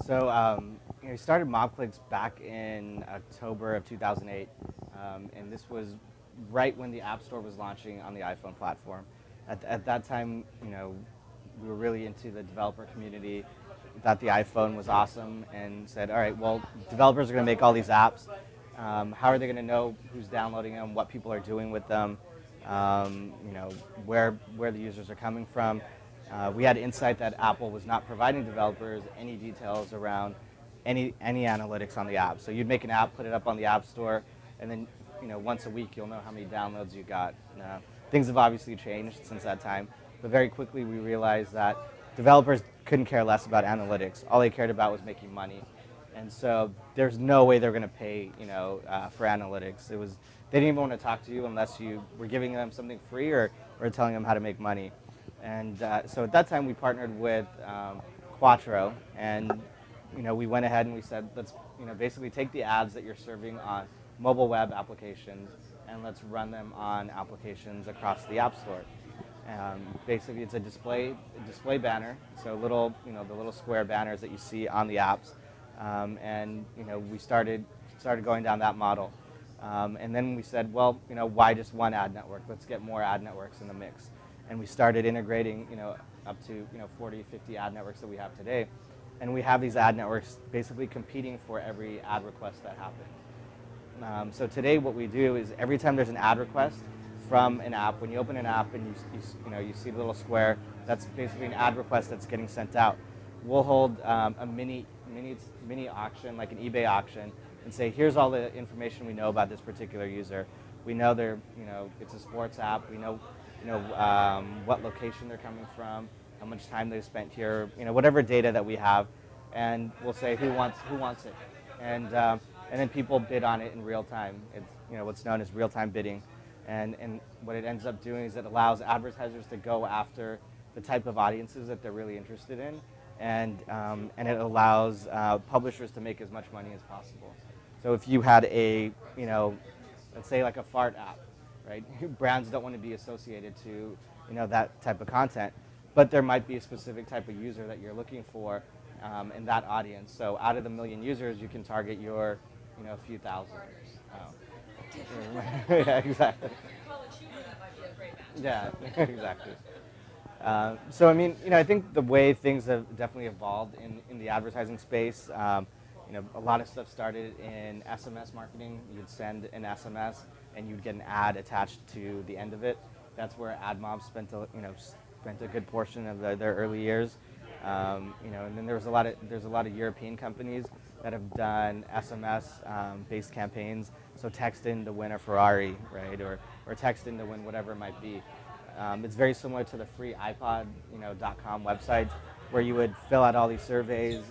We started Mobclix back in October of 2008, and this was right when the App Store was launching on the iPhone platform. At that time, we were really into the developer community, thought the iPhone was awesome, and said, all right, well, developers are going to make all these apps. How are they going to know who's downloading them, what people are doing with them, where the users are coming from? We had insight that Apple was not providing developers any details around any analytics on the app. So you'd make an app, put it up on the App Store, and then once a week you'll know how many downloads you got. Things have obviously changed since that time, but very quickly we realized that developers couldn't care less about analytics. All they cared about was making money, and so there's no way they're going to pay for analytics. They didn't even want to talk to you unless you were giving them something free or telling them how to make money. And so at that time we partnered with Quattro, and we went ahead and we said, let's basically take the ads that you're serving on mobile web applications and let's run them on applications across the App Store. Basically, it's a display banner, so the little square banners that you see on the apps, and we started going down that model, and then we said, well, why just one ad network? Let's get more ad networks in the mix, and we started integrating, up to 40, 50 ad networks that we have today, and we have these ad networks basically competing for every ad request that happens. So today, what we do is every time there's an ad request from an app, when you open an app and you see the little square, that's basically an ad request that's getting sent out. We'll hold a mini auction, like an eBay auction, and say, here's all the information we know about this particular user. We know it's a sports app. We know what location they're coming from, how much time they've spent here, whatever data that we have, and we'll say who wants it, and then people bid on it in real time. It's what's known as real-time bidding. And what it ends up doing is it allows advertisers to go after the type of audiences that they're really interested in, and it allows publishers to make as much money as possible. So if you had let's say like a fart app, right? Brands don't want to be associated to that type of content, but there might be a specific type of user that you're looking for in that audience. So out of the million users, you can target your a few thousand. Yeah, exactly. Yeah, exactly. So I mean, I think the way things have definitely evolved in the advertising space. A lot of stuff started in SMS marketing. You'd send an SMS and you'd get an ad attached to the end of it. That's where AdMob spent a good portion of their early years. And then there's a lot of European companies that have done SMS based campaigns. So text in to win a Ferrari, right, or text in to win whatever it might be. It's very similar to the free iPod, .com websites, where you would fill out all these surveys,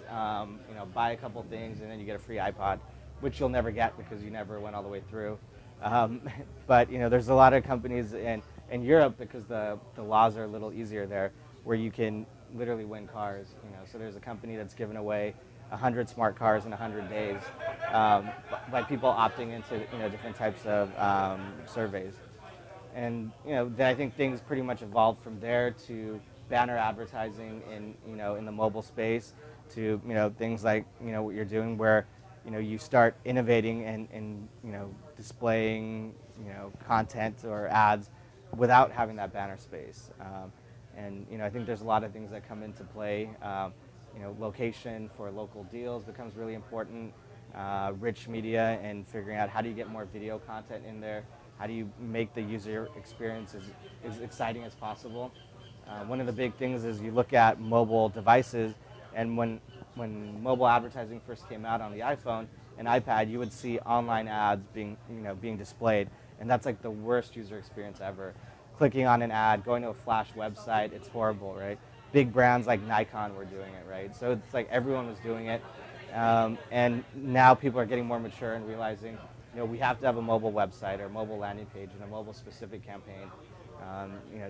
buy a couple things, and then you get a free iPod, which you'll never get because you never went all the way through. But there's a lot of companies in Europe, because the laws are a little easier there, where you can literally win cars. So there's a company that's given away 100 smart cars in 100 days by people opting into different types of surveys. And then I think things pretty much evolved from there to banner advertising in the mobile space, to things like what you're doing, where you start innovating and displaying content or ads without having that banner space. And I think there's a lot of things that come into play. Location for local deals becomes really important. Rich media, and figuring out how do you get more video content in there. How do you make the user experience as exciting as possible? One of the big things is you look at mobile devices, and when mobile advertising first came out on the iPhone and iPad, you would see online ads being displayed, and that's like the worst user experience ever. Clicking on an ad, going to a flash website, it's horrible, right? Big brands like Nikon were doing it, right? So it's like everyone was doing it, and now people are getting more mature and realizing, we have to have a mobile website or a mobile landing page and a mobile specific campaign,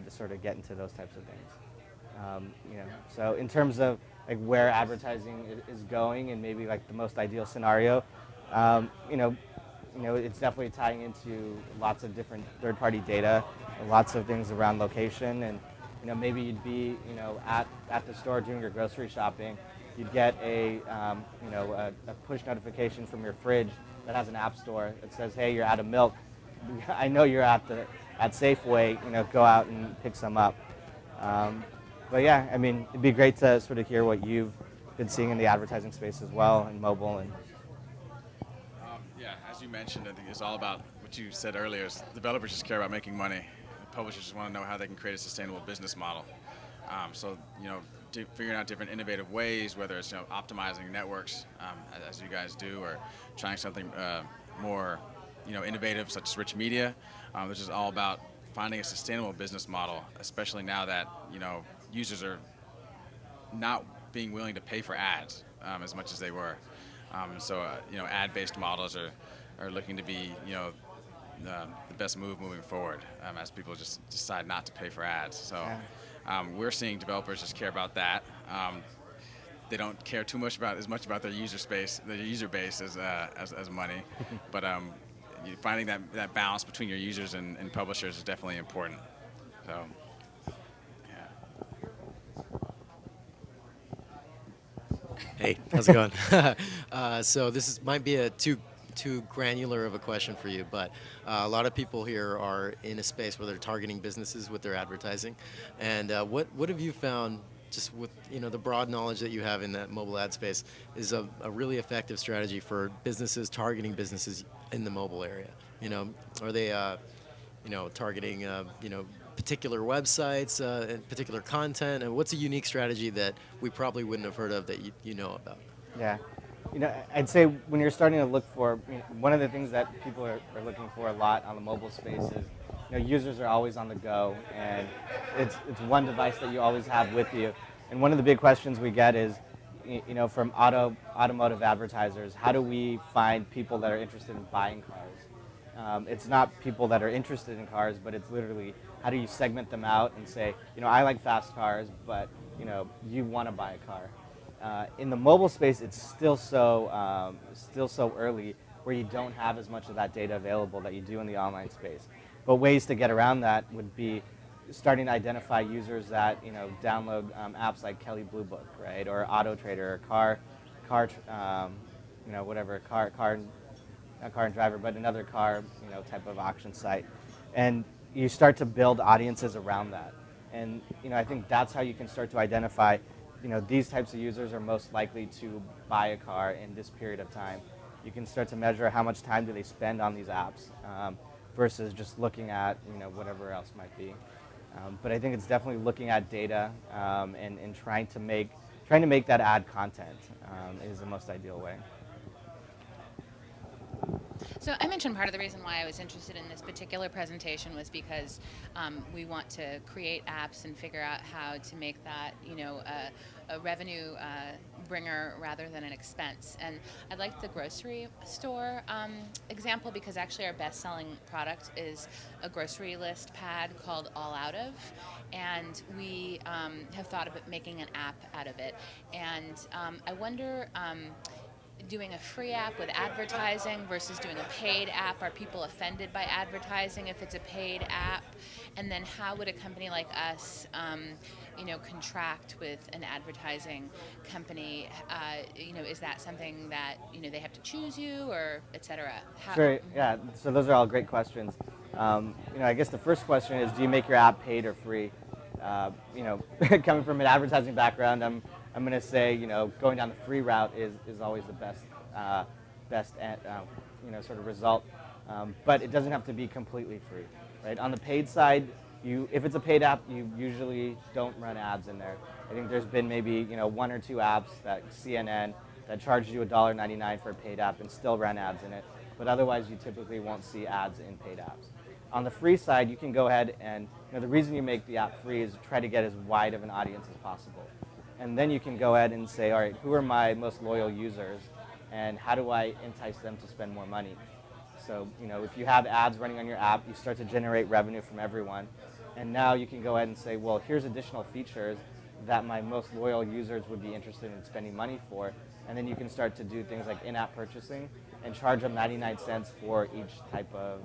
to sort of get into those types of things. So in terms of like where advertising is going, and maybe like the most ideal scenario, it's definitely tying into lots of different third-party data, lots of things around location, and maybe you'd be at the store doing your grocery shopping, you'd get a a push notification from your fridge that has an app store that says, hey, you're out of milk. I know you're at Safeway, go out and pick some up. But yeah, I mean, it'd be great to sort of hear what you've been seeing in the advertising space as well, and mobile. And yeah, as you mentioned, I think it's all about what you said earlier. Is developers just care about making money. Publishers just want to know how they can create a sustainable business model. So figuring out different innovative ways, whether it's optimizing networks, as you guys do, or trying something more innovative, such as rich media. This is all about finding a sustainable business model, especially now that users are not being willing to pay for ads as much as they were. So ad-based models are looking to be the best move moving forward as people just decide not to pay for ads. So we're seeing developers just care about that. They don't care too much about their user base as money, but finding that balance between your users and publishers is definitely important. So. Hey, how's it going? So this might be a too granular of a question for you, but a lot of people here are in a space where they're targeting businesses with their advertising. And what have you found, just with the broad knowledge that you have in that mobile ad space, is a really effective strategy for businesses targeting businesses in the mobile area? Are they targeting particular websites and particular content, and what's a unique strategy that we probably wouldn't have heard of that you know about? Yeah, I'd say when you're starting to look for, one of the things that people are looking for a lot on the mobile space is, users are always on the go, and it's one device that you always have with you. And one of the big questions we get is, from automotive advertisers, how do we find people that are interested in buying cars? It's not people that are interested in cars, but it's literally, how do you segment them out and say, I like fast cars, but you want to buy a car. In the mobile space, it's still so early, where you don't have as much of that data available that you do in the online space. But ways to get around that would be starting to identify users that download apps like Kelley Blue Book, right, or Auto Trader, or not Car and Driver, but another car, type of auction site, and you start to build audiences around that. And I think that's how you can start to identify, these types of users are most likely to buy a car in this period of time. You can start to measure how much time do they spend on these apps versus just looking at whatever else might be. But I think it's definitely looking at data and trying to make that ad content is the most ideal way. So I mentioned part of the reason why I was interested in this particular presentation was because we want to create apps and figure out how to make that a revenue bringer rather than an expense. And I like the grocery store example, because actually our best-selling product is a grocery list pad called All Out Of, and we have thought about making an app out of it. And I wonder, doing a free app with advertising versus doing a paid app, are people offended by advertising if it's a paid app? And then how would a company like us contract with an advertising company? Is that something that they have to choose you, or et cetera? Sure, yeah, so those are all great questions. I guess the first question is, do you make your app paid or free? Coming from an advertising background, I'm going to say, going down the free route is always the best sort of result. But it doesn't have to be completely free, right? On the paid side, if it's a paid app, you usually don't run ads in there. I think there's been maybe one or two apps, that CNN, that charged you $1.99 for a paid app and still ran ads in it. But otherwise, you typically won't see ads in paid apps. On the free side, you can go ahead and the reason you make the app free is to try to get as wide of an audience as possible. And then you can go ahead and say, all right, who are my most loyal users, and how do I entice them to spend more money? So, if you have ads running on your app, you start to generate revenue from everyone. And now you can go ahead and say, well, here's additional features that my most loyal users would be interested in spending money for. And then you can start to do things like in-app purchasing and charge them 99 cents for each type of,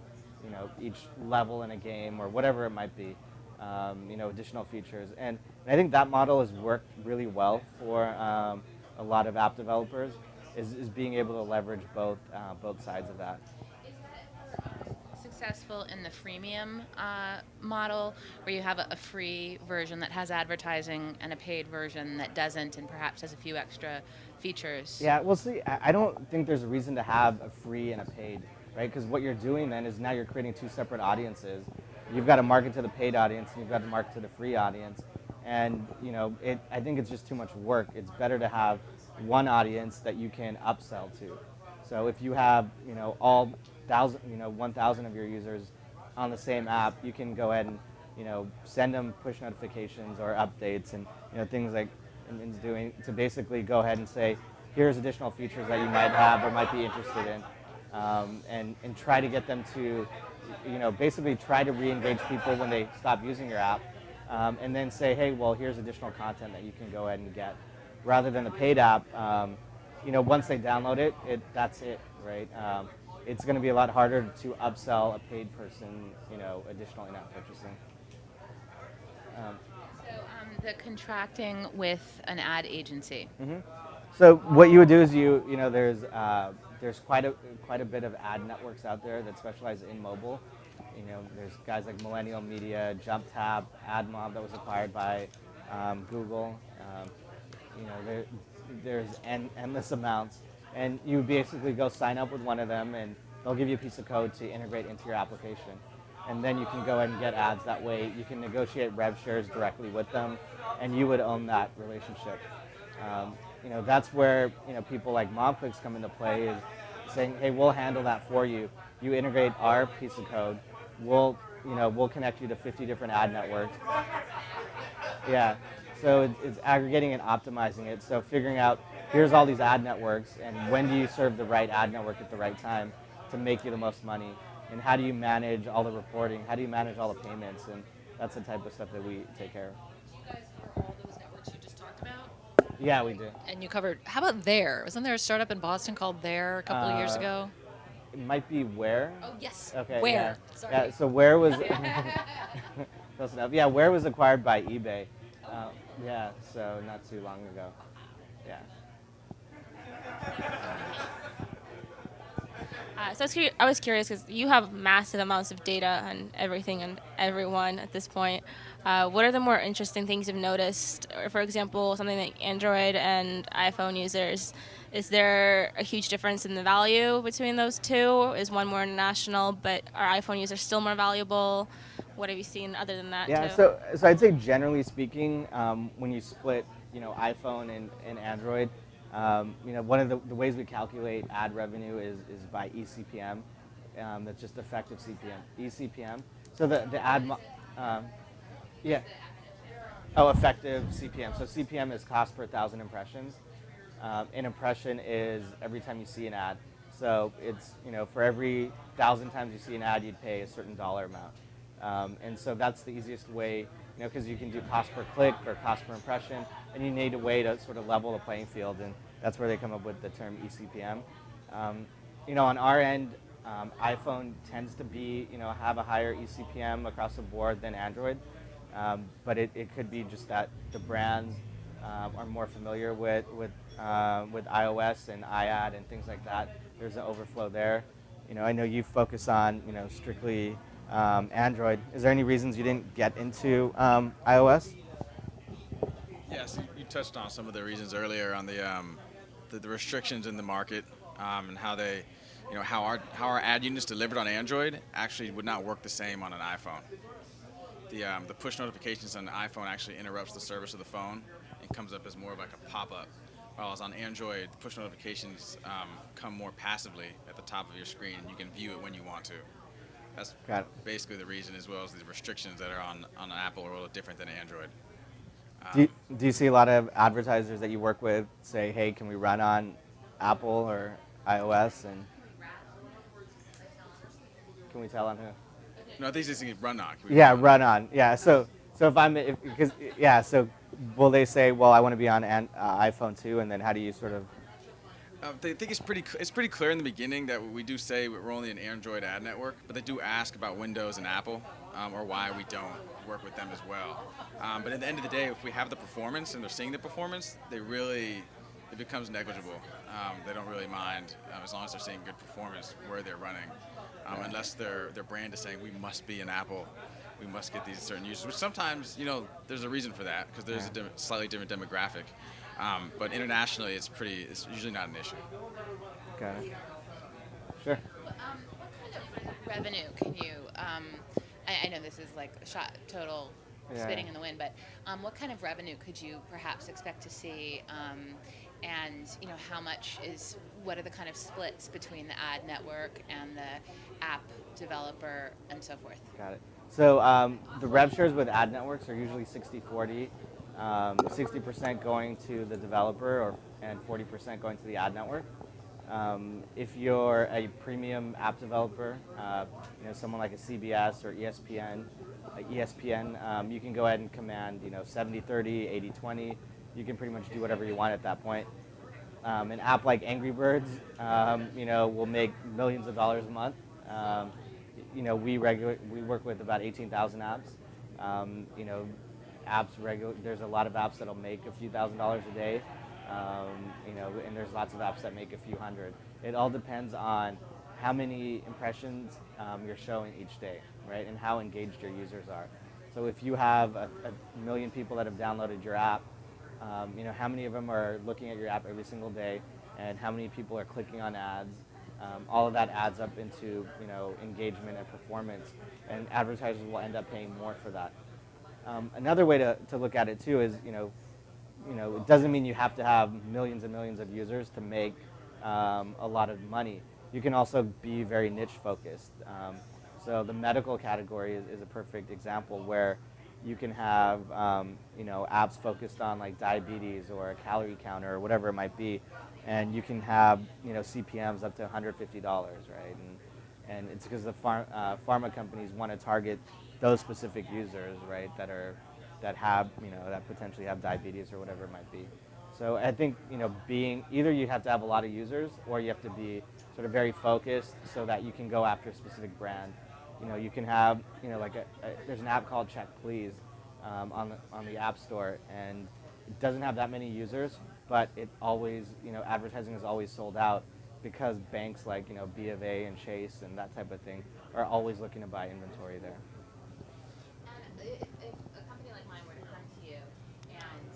each level in a game or whatever it might be. Additional features. And I think that model has worked really well for a lot of app developers is being able to leverage both sides of that. Successful in the freemium model, where you have a free version that has advertising and a paid version that doesn't, and perhaps has a few extra features? Yeah, well, see, I don't think there's a reason to have a free and a paid, right? Because what you're doing then is now you're creating two separate audiences. You've got to market to the paid audience, and you've got to market to the free audience. And I think it's just too much work. It's better to have one audience that you can upsell to. So if you have, all 1,000 of your users on the same app, you can go ahead and, send them push notifications or updates and, things like and doing to basically go ahead and say, here's additional features that you might have or might be interested in, and try to get them to, basically try to re-engage people when they stop using your app, and then say, hey, well, here's additional content that you can go ahead and get, rather than the paid app. Once they download it, that's it, right? It's going to be a lot harder to upsell a paid person, additional in-app purchasing. The contracting with an ad agency. Mm-hmm. So what you would do is there's quite a bit of ad networks out there that specialize in mobile. There's guys like Millennial Media, JumpTab, AdMob that was acquired by Google. There's endless amounts, and you basically go sign up with one of them, and they'll give you a piece of code to integrate into your application, and then you can go ahead and get ads that way. You can negotiate rev shares directly with them, and you would own that relationship. That's where people like Mobclix come into play, is saying, hey, we'll handle that for you. You integrate our piece of code, we'll connect you to 50 different ad networks. Yeah. So it's aggregating and optimizing it. So figuring out, here's all these ad networks, and when do you serve the right ad network at the right time to make you the most money? And how do you manage all the reporting? How do you manage all the payments? And that's the type of stuff that we take care of. Do you guys cover all those networks you just talked about? Yeah, we do. And you covered, how about Theyre? Wasn't there a startup in Boston called Theyre a couple of years ago? It might be Where. Oh, yes. Okay. Where? Yeah. Sorry. Yeah, so Where was close enough. Yeah, Where was acquired by eBay. Yeah, so not too long ago. Yeah. So I was curious because you have massive amounts of data on everything and everyone at this point. What are the more interesting things you've noticed? Or for example, something like Android and iPhone users. Is there a huge difference in the value between those two? Is one more international, but are iPhone users still more valuable? What have you seen other than that? Yeah, too? so I'd say generally speaking, when you split, iPhone and Android, one of the ways we calculate ad revenue is by ECPM. That's just effective CPM. ECPM. So the ad, yeah. Oh, effective CPM. So CPM is cost per 1,000 impressions. An impression is every time you see an ad. So it's, for every 1,000 times you see an ad, you'd pay a certain dollar amount. And so that's the easiest way, because you can do cost per click or cost per impression, and you need a way to sort of level the playing field, and that's where they come up with the term ECPM. On our end, iPhone tends to be, have a higher ECPM across the board than Android, but it could be just that the brands are more familiar with iOS and iAd and things like that. There's an overflow there. I know you focus on, strictly Android. Is there any reasons you didn't get into iOS? Yes, you touched on some of the reasons earlier on the restrictions in the market, and how they, how our ad units delivered on Android actually would not work the same on an iPhone. The push notifications on the iPhone actually interrupts the service of the phone and comes up as more of like a pop-up. Whereas on Android, the push notifications come more passively at the top of your screen, and you can view it when you want to. That's basically the reason, as well as the restrictions that are on Apple are a little different than Android. Do you see a lot of advertisers that you work with say, hey, can we run on Apple or iOS? And can we tell on who? No, these just run on. Run on. Yeah, so so will they say, well, I want to be on iPhone too, and then how do you sort of? They think it's pretty clear in the beginning that we do say we're only an Android ad network, but they do ask about Windows and Apple, or why we don't work with them as well. But at the end of the day, if we have the performance and they're seeing the performance, they it becomes negligible. They don't really mind as long as they're seeing good performance where they're running, unless their brand is saying we must be an Apple, we must get these certain users. Which sometimes there's a reason for that because there's a slightly different demographic. But internationally, it's usually not an issue. Okay. Sure. What kind of revenue can you? I know this is like a shot total spitting in the wind, but what kind of revenue could you perhaps expect to see? And how much what are the kind of splits between the ad network and the app developer and so forth? Got it. So the rev shares with ad networks are usually 60-40, 60% going to the developer and 40% going to the ad network. If you're a premium app developer, someone like a CBS or ESPN, you can go ahead and command 70-30, 80-20. You can pretty much do whatever you want at that point. An app like Angry Birds, will make millions of dollars a month. We work with about 18,000 apps. There's a lot of apps that'll make a few $1,000s a day. And there's lots of apps that make a few hundred. It all depends on how many impressions you're showing each day, right? And how engaged your users are. So if you have a million people that have downloaded your app, how many of them are looking at your app every single day, and how many people are clicking on ads. All of that adds up into engagement and performance, and advertisers will end up paying more for that. Another way to look at it too is it doesn't mean you have to have millions and millions of users to make a lot of money. You can also be very niche focused. So the medical category is a perfect example where you can have apps focused on like diabetes or a calorie counter or whatever it might be, and you can have CPMs up to $150, right? And it's because the pharma companies want to target those specific users, right? That potentially have diabetes or whatever it might be. So I think being either you have to have a lot of users or you have to be sort of very focused so that you can go after a specific brand. You can have there's an app called Check Please on the App Store, and it doesn't have that many users, but it always advertising is always sold out because banks like B of A and Chase and that type of thing are always looking to buy inventory there. And if a company like mine were to come to you and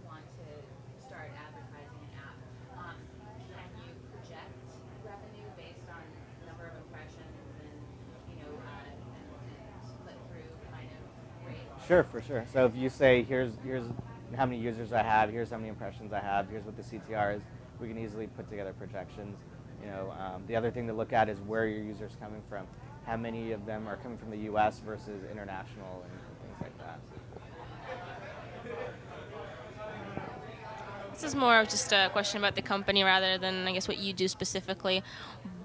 want to start advertising an app, can you project revenue based on number of impressions and split through kind of rate? Sure, for sure. So if you say here's how many users I have, here's how many impressions I have, here's what the CTR is, we can easily put together projections. The other thing to look at is where your users coming from. How many of them are coming from the U.S. versus international and things like that. This is more of just a question about the company rather than, I guess, what you do specifically.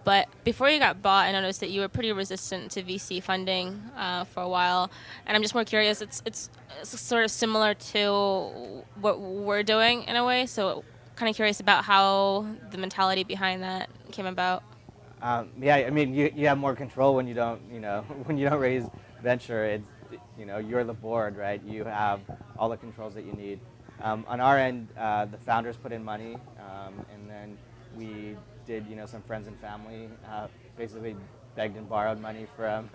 But before you got bought, I noticed that you were pretty resistant to VC funding for a while. And I'm just more curious, it's sort of similar to what we're doing in a way. So kind of curious about how the mentality behind that came about. You have more control when you don't, when you don't raise venture. It's, you're the board, right? You have all the controls that you need. On our end, the founders put in money, and then we did, some friends and family, basically begged and borrowed money from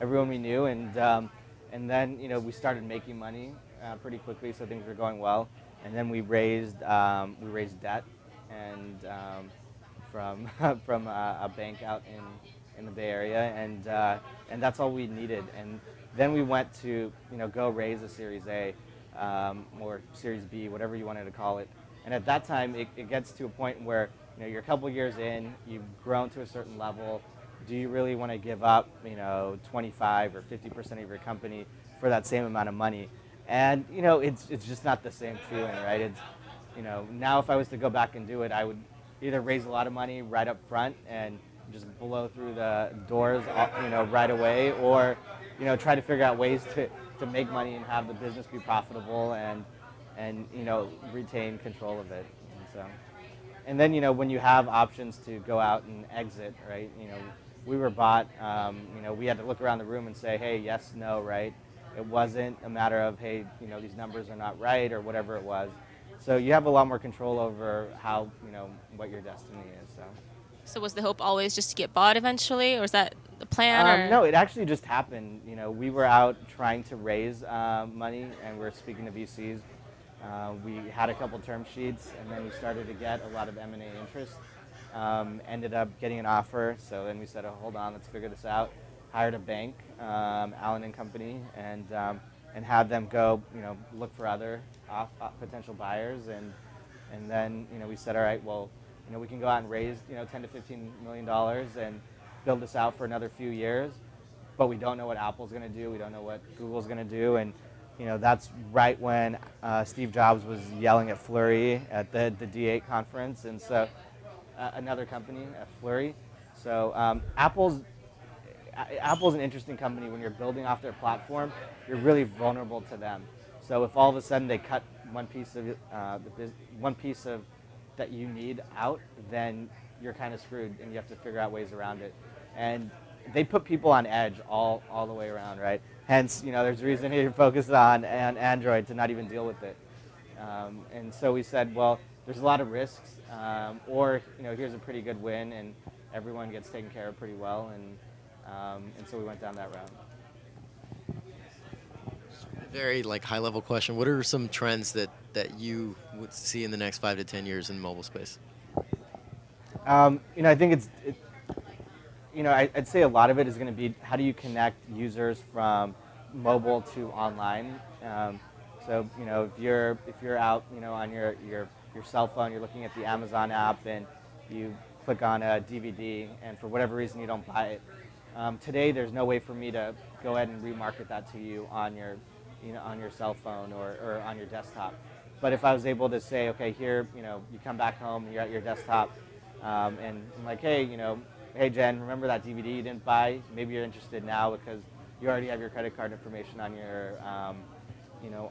everyone we knew, and then, we started making money pretty quickly, so things were going well, and then we raised debt, and from a bank out in the Bay Area, and that's all we needed. And then we went to go raise a Series A or Series B, whatever you wanted to call it. And at that time, it gets to a point where you're a couple years in, you've grown to a certain level. Do you really want to give up 25 or 50% of your company for that same amount of money? And it's just not the same feeling, right? It's now if I was to go back and do it, I would either raise a lot of money right up front and just blow through the doors, right away, or try to figure out ways to make money and have the business be profitable and retain control of it. And then when you have options to go out and exit, right? We were bought. We had to look around the room and say, hey, yes, no, right? It wasn't a matter of, hey, these numbers are not right or whatever it was. So you have a lot more control over how, what your destiny is. So was the hope always just to get bought eventually, or is that the plan? Or? No, it actually just happened. We were out trying to raise money, and we're speaking to VCs. We had a couple term sheets, and then we started to get a lot of M&A interest. Ended up getting an offer, so then we said, oh, hold on, let's figure this out. Hired a bank, Allen and Company, and had them go, look for other potential buyers, and then, we said, all right, well, we can go out and raise, 10 to $15 million and build this out for another few years, but we don't know what Apple's going to do, we don't know what Google's going to do, and that's right when Steve Jobs was yelling at Flurry at the D8 conference, and so another company, Flurry. So Apple's an interesting company. When you're building off their platform, you're really vulnerable to them. So if all of a sudden they cut one piece of that you need out, then you're kind of screwed, and you have to figure out ways around it. And they put people on edge all the way around, right? Hence, there's a reason you're focused on Android to not even deal with it. And so we said, well, there's a lot of risks, or here's a pretty good win, and everyone gets taken care of pretty well, and so we went down that route. Very high level question. What are some trends that you would see in the next 5 to 10 years in the mobile space? I think I'd say a lot of it is going to be how do you connect users from mobile to online. So if you're out on your cell phone, you're looking at the Amazon app and you click on a DVD, and for whatever reason you don't buy it. Today there's no way for me to go ahead and remarket that to you on your cell phone or on your desktop. But if I was able to say, okay, here, you come back home and you're at your desktop, and I'm like, hey, hey Jen, remember that DVD you didn't buy? Maybe you're interested now because you already have your credit card information on your,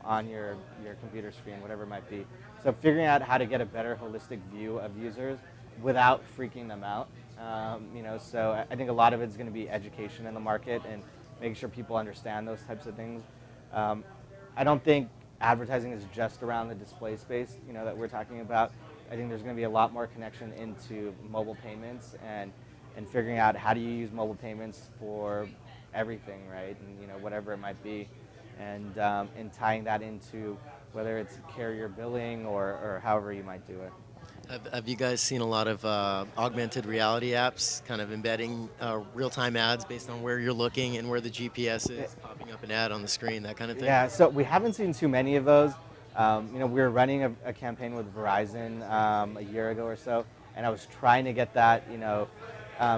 on your computer screen, whatever it might be. So figuring out how to get a better holistic view of users without freaking them out. So I think a lot of it's going to be education in the market and making sure people understand those types of things. I don't think advertising is just around the display space, that we're talking about. I think there's going to be a lot more connection into mobile payments and figuring out how do you use mobile payments for everything, right? And whatever it might be, and tying that into whether it's carrier billing or however you might do it. Have you guys seen a lot of augmented reality apps kind of embedding real-time ads based on where you're looking and where the GPS is, popping up an ad on the screen, that kind of thing? Yeah, so we haven't seen too many of those. We were running a campaign with Verizon a year ago or so, and I was trying to get that,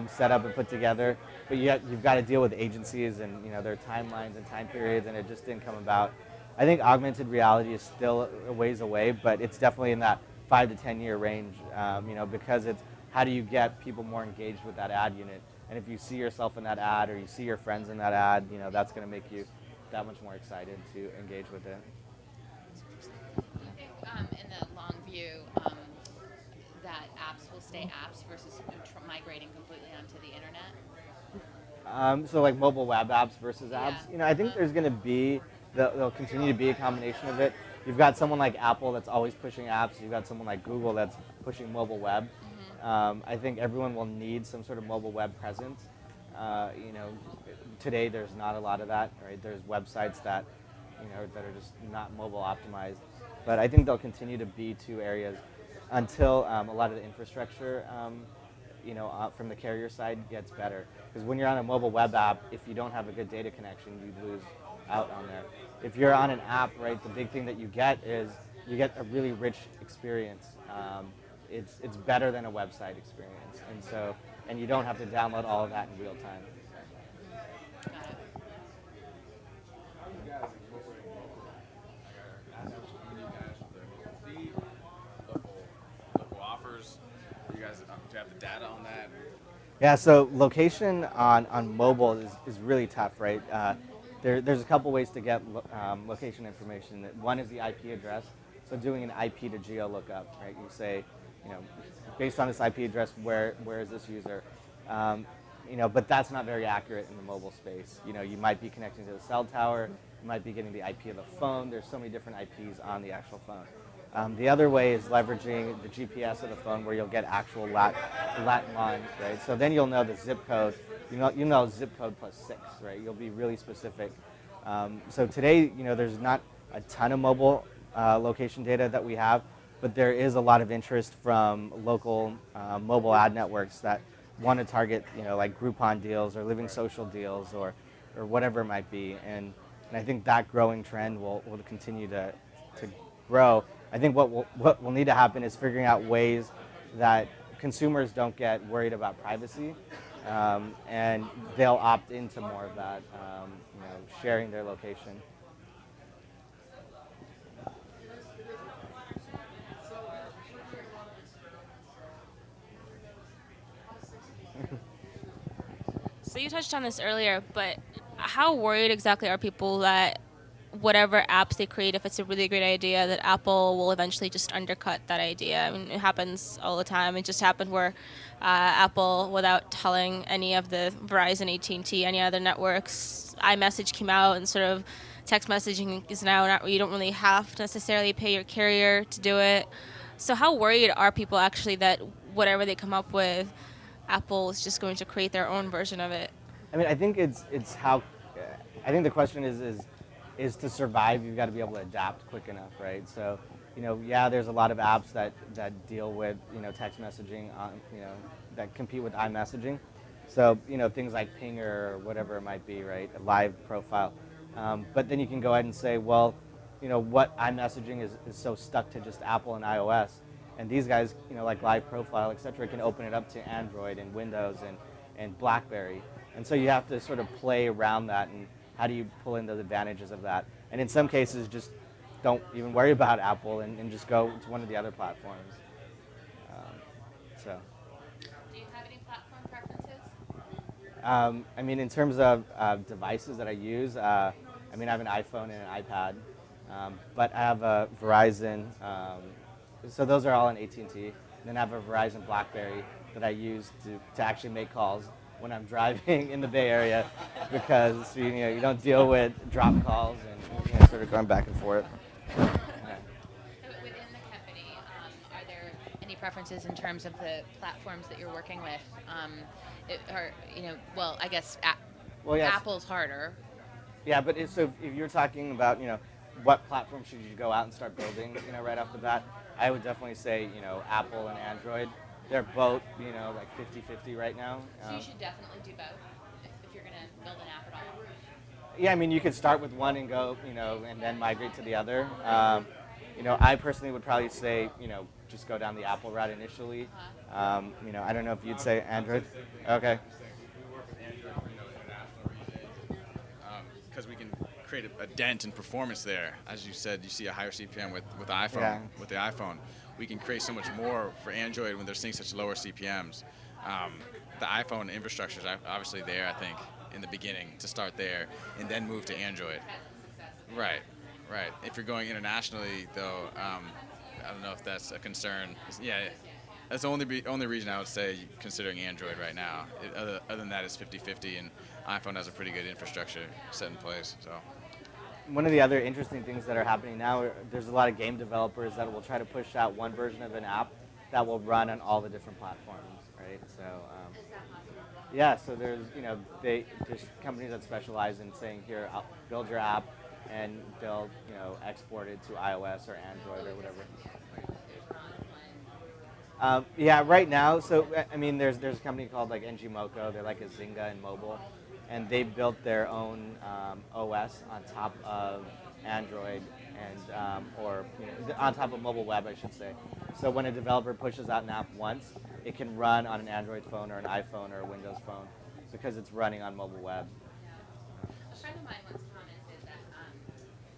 set up and put together. But you've got to deal with agencies and their timelines and time periods, and it just didn't come about. I think augmented reality is still a ways away, but it's definitely in that 5 to 10 year range, because it's how do you get people more engaged with that ad unit. And if you see yourself in that ad or you see your friends in that ad, that's going to make you that much more excited to engage with it. I think in the long view, that apps will stay apps versus migrating completely onto the internet? So like mobile web apps versus apps, Yeah. I think there's going to be, there'll continue to be a combination of it. You've got someone like Apple that's always pushing apps. You've got someone like Google that's pushing mobile web. I think everyone will need some sort of mobile web presence. Today there's not a lot of that, right? There's websites that, that are just not mobile optimized. But I think they'll continue to be two areas until a lot of the infrastructure, from the carrier side gets better. Because when you're on a mobile web app, if you don't have a good data connection, you lose out on there. If you're on an app, right, the big thing that you get is you get a really rich experience. It's better than a website experience, and you don't have to download all of that in real time. Got it. How are you guys incorporating local? You guys with the feed, local offers. Do you guys do you have the data on that? Yeah, so location on mobile is really tough, right? There's a couple ways to get location information. One is the IP address. So doing an IP to geo lookup, right? You say, based on this IP address, where is this user? But that's not very accurate in the mobile space. You might be connecting to the cell tower. You might be getting the IP of the phone. There's so many different IPs on the actual phone. The other way is leveraging the GPS of the phone, where you'll get actual Latin lines, right? So then you'll know the zip code. You know zip code plus 6, right? You'll be really specific. So today, there's not a ton of mobile location data that we have, but there is a lot of interest from local mobile ad networks that want to target, like Groupon deals or Living Social deals or whatever it might be. And I think that growing trend will continue to grow. I think what will need to happen is figuring out ways that consumers don't get worried about privacy, and they'll opt into more of that, sharing their location. So you touched on this earlier, but how worried exactly are people that whatever apps they create, if it's a really great idea, that Apple will eventually just undercut that idea? I mean, it happens all the time. It just happened where Apple, without telling any of the Verizon, AT&T, any other networks, iMessage came out and sort of text messaging is now not, you don't really have to necessarily pay your carrier to do it. So how worried are people actually that whatever they come up with, Apple is just going to create their own version of it? I mean, I think it's how. I think the question is to survive, you've got to be able to adapt quick enough, right? So, yeah, there's a lot of apps that deal with text messaging on that compete with iMessaging. So things like Pinger or whatever it might be, right? A live profile. But then you can go ahead and say, well, what iMessaging is so stuck to just Apple and iOS. And these guys, like Live Profile, et cetera, can open it up to Android and Windows and BlackBerry. And so you have to sort of play around that, and how do you pull in the advantages of that? And in some cases, just don't even worry about Apple and just go to one of the other platforms. So. Do you have any platform preferences? I mean, in terms of devices that I use, I have an iPhone and an iPad, but I have a Verizon. So those are all on AT&T. Then I have a Verizon BlackBerry that I use to actually make calls when I'm driving in the Bay Area, because you don't deal with drop calls and sort of going back and forth. So within the company, are there any preferences in terms of the platforms that you're working with? I guess Yes. Apple's harder. Yeah, but so if you're talking about what platform should you go out and start building right off the bat, I would definitely say Apple and Android. They're both like 50-50 right now. So you should definitely do both if you're going to build an app at all. Yeah, I mean, you could start with one and go, and then migrate to the other. I personally would probably say, just go down the Apple route initially. I don't know if you'd say Android. Okay. We work with Android for international regions because we can create a dent in performance there. As you said, you see a higher CPM with iPhone. Yeah. With the iPhone, we can create so much more for Android when they're seeing such lower CPMs. The iPhone infrastructure is obviously there, I think, in the beginning to start there and then move to Android. Right. If you're going internationally, though, I don't know if that's a concern. Yeah, that's the only reason I would say considering Android right now. Other than that, it's 50-50, and iPhone has a pretty good infrastructure set in place. So. One of the other interesting things that are happening now, there's a lot of game developers that will try to push out one version of an app that will run on all the different platforms, right? So, yeah, so there's there's companies that specialize in saying, here, I'll build your app, and they'll export it to iOS or Android or whatever. Yeah, right now. So I mean, there's a company called like NG Moco. They're like a Zynga in mobile, and they built their own OS on top of Android and or on top of mobile web, I should say. So when a developer pushes out an app once, it can run on an Android phone or an iPhone or a Windows phone because it's running on mobile web. A friend of mine once commented that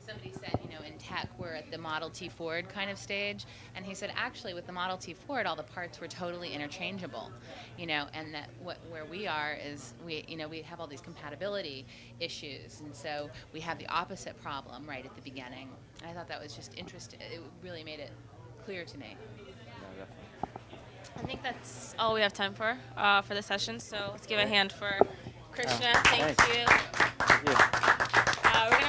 somebody said, in tech we're at the Model T Ford kind of stage, and he said actually with the Model T Ford all the parts were totally interchangeable, and that where we are is we have all these compatibility issues, and so we have the opposite problem right at the beginning. And I thought that was just interesting. It really made it clear to me. I think that's all we have time for the session. So let's give a hand for Krishna. Thank you. Thank you. We're gonna